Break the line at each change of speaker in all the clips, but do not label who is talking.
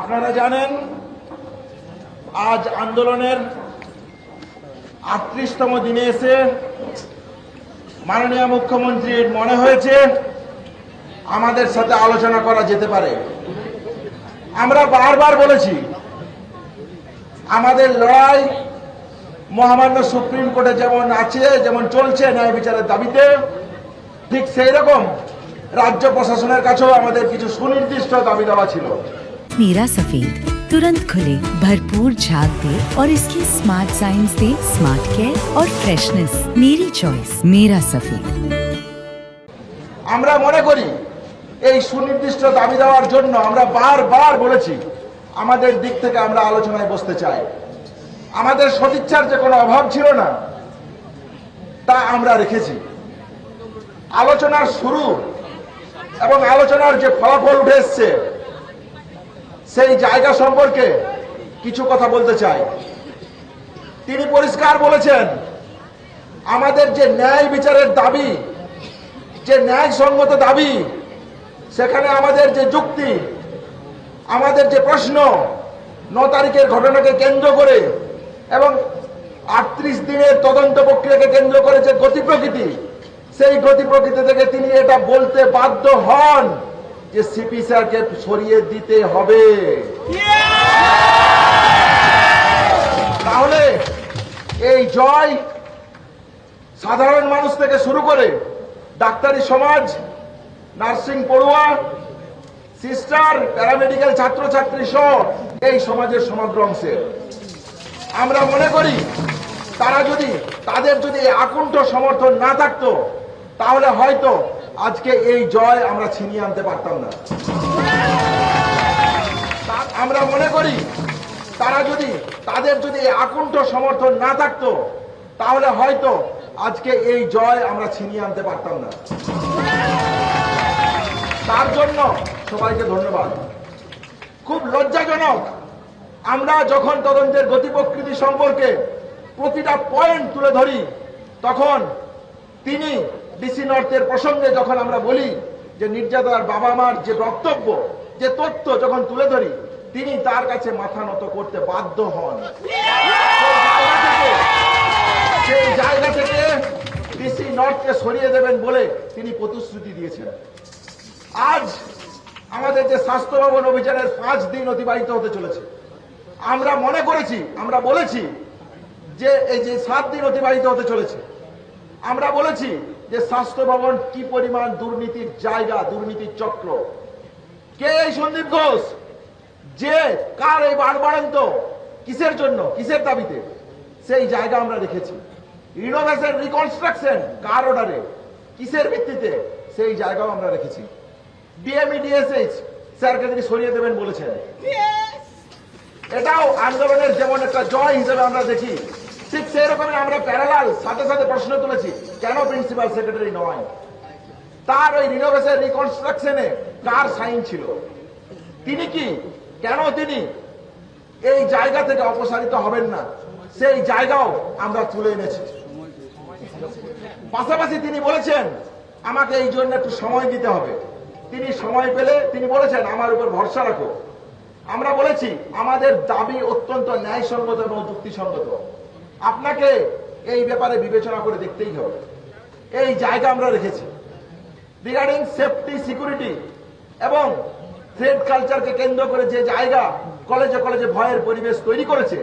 আপনারা জানেন আজ আন্দোলনের ৩৮তম দিনে এসে মাননীয় মুখ্যমন্ত্রীর মনে হয়েছে আমাদের সাথে আলোচনা করা যেতে পারে। আমরা বারবার বলেছি আমাদের লড়াই মহামান্য সুপ্রিম কোর্টে যেমন আছে, যেমন চলছে ন্যায় বিচারের দাবিতে, ঠিক সেই রকম রাজ্য প্রশাসনের কাছেও আমাদের কিছু সুনির্দিষ্ট দাবি দেওয়া ছিল।
मेरा सफेद तुरंत खुले, भरपूर झाग दे और इसकी स्मार्ट साइंस दे स्मार्ट केयर और फ्रेशनेस। मेरी चॉइस मेरा सफेद।
আমরা মনে করি এই সুনির্দিষ্ট দাবি দেওয়ার জন্য আমরা বারবার বলেছি আমাদের দিক থেকে আমরা আলোচনায় বসতে চাই। আমাদের সদিচ্ছার যে কোনো অভাব ছিল না, তা আমরা রেখেছি। আলোচনার শুরু এবং আলোচনার যে ফলাফল উঠে এসছে সেই জায়গা সম্পর্কে কিছু কথা বলতে চাই। তিনি পরিষ্কার বলেছেন আমাদের যে ন্যায় বিচারের দাবি, যে ন্যায়সঙ্গত দাবি, সেখানে আমাদের যে যুক্তি, আমাদের যে প্রশ্ন ৯ তারিখের ঘটনাকে কেন্দ্র করে এবং ৩৮ দিনের তদন্ত প্রক্রিয়াকে কেন্দ্র করে যে গতি প্রকৃতি, সেই গতি প্রকৃতি থেকে তিনি এটা বলতে বাধ্য হন যে সিপি স্যারকে সরিয়ে দিতে হবে। তাহলে এই জয় সাধারণ মানুষ থেকে শুরু করে ডাক্তারি সমাজ, নার্সিং পড়ুয়া, সিস্টার, প্যারামেডিক্যাল ছাত্রছাত্রী সহ এই সমাজের সমগ্র অংশের। আমরা মনে করি তাদের যদি আকুণ্ঠ সমর্থন না থাকতো তাহলে হয়তো আজকে এই জয় আমরা ছিনিয়ে আনতে পারতাম না। আমরা মনে করি তাদের যদি আকুণ্ঠ সমর্থন না থাকতো তাহলে হয়তো আজকে এই জয় আমরা ছিনিয়ে আনতে পারতাম না। তার জন্য সবাইকে ধন্যবাদ। খুব লজ্জাজনক, আমরা যখন তদন্তের গতি প্রকৃতি সম্পর্কে প্রতিটা পয়েন্ট তুলে ধরি, তখন তিনি ডিসি নর্থের প্রসঙ্গে যখন আমরা বলি যে নির্যাতনার বাবা মার যে বক্তব্য, যে তথ্য যখন তুলে ধরি, তিনি তার কাছে মাথা নত করতে বাধ্য হন। সেই জায়গা থেকে ডিসি নর্থকে সরিয়ে দেবেন বলে তিনি প্রতিশ্রুতি দিয়েছেন। আজ আমাদের যে স্বাস্থ্য ভবন অভিযানের 5 দিন অতিবাহিত হতে চলেছে, আমরা মনে করেছি, আমরা বলেছি যে এই যে 7 দিন অতিবাহিত হতে চলেছে, আমরা বলেছি যে স্বাস্থ্য ভবন কি পরিমাণ দুর্নীতির জায়গা, দুর্নীতির চক্র। কে এই সন্দীপ ঘোষ, যে কার এই বাড়বাড়ন্ত, কিসের জন্য, কিসের দাবিতে, সেই জায়গা আমরা রেখেছি। রিনোভেশন, রিকনস্ট্রাকশন কার অর্ডারে, কিসের ভিত্তিতে, সেই জায়গাও আমরা রেখেছি। ডিএমই ডিএসএইচ স্যারকে তিনি সরিয়ে দেবেন বলেছেন। এটাও আন্দোলনের যেমন একটা জয় হিসেবে আমরা দেখি, ঠিক সেই রকমের আমরা প্যারালাল সাথে সাথে প্রশ্ন তুলেছি কেন প্রিন্সিপাল সেক্রেটারি নয়, তার ওই রিনোভেশন রিকনস্ট্রাকশনে কার সাইন ছিল, তিনি কি, কেন তিনি এই জায়গা থেকে অপসারিত হবেন না, সেই জায়গাও আমরা তুলে এনেছি। পাশাপাশি তিনি বলেছেন আমাকে এই জন্য একটু সময় দিতে হবে। তিনি সময় পেলে তিনি বলেছেন আমার উপর ভরসা রাখো। আমরা বলেছি আমাদের দাবি অত্যন্ত ন্যায়সঙ্গত এবং যুক্তিসঙ্গত, আপনাকে এই ব্যাপারে বিবেচনা করে দেখতেই হবে। এই জায়গা আমরা রেখেছি। রিগার্ডিং সেফটি, সিকিউরিটি এবং থ্রেড কালচারকে কেন্দ্র করে যে জায়গা কলেজে কলেজে ভয়ের পরিবেশ তৈরি করেছে,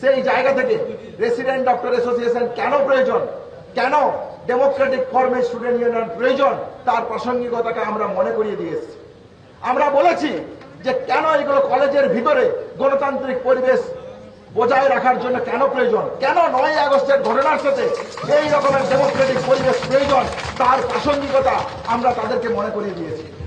সেই জায়গা থেকে রেসিডেন্ট ডক্টর অ্যাসোসিয়েশন কেন প্রয়োজন, কেন ডেমোক্রেটিক ফর্মে স্টুডেন্ট ইউনিয়ন প্রয়োজন, তার প্রাসঙ্গিকতাকে আমরা মনে করিয়ে দিয়ে এসেছি। আমরা বলেছি যে কেন এগুলো কলেজের ভিতরে গণতান্ত্রিক পরিবেশ বজায় রাখার জন্য কেন প্রয়োজন, কেন 9ই আগস্টের ঘটনার সাথে এই রকমের ডেমোক্রেটিক পরিবেশ প্রয়োজন, তার প্রাসঙ্গিকতা আমরা তাদেরকে মনে করিয়ে দিয়েছি।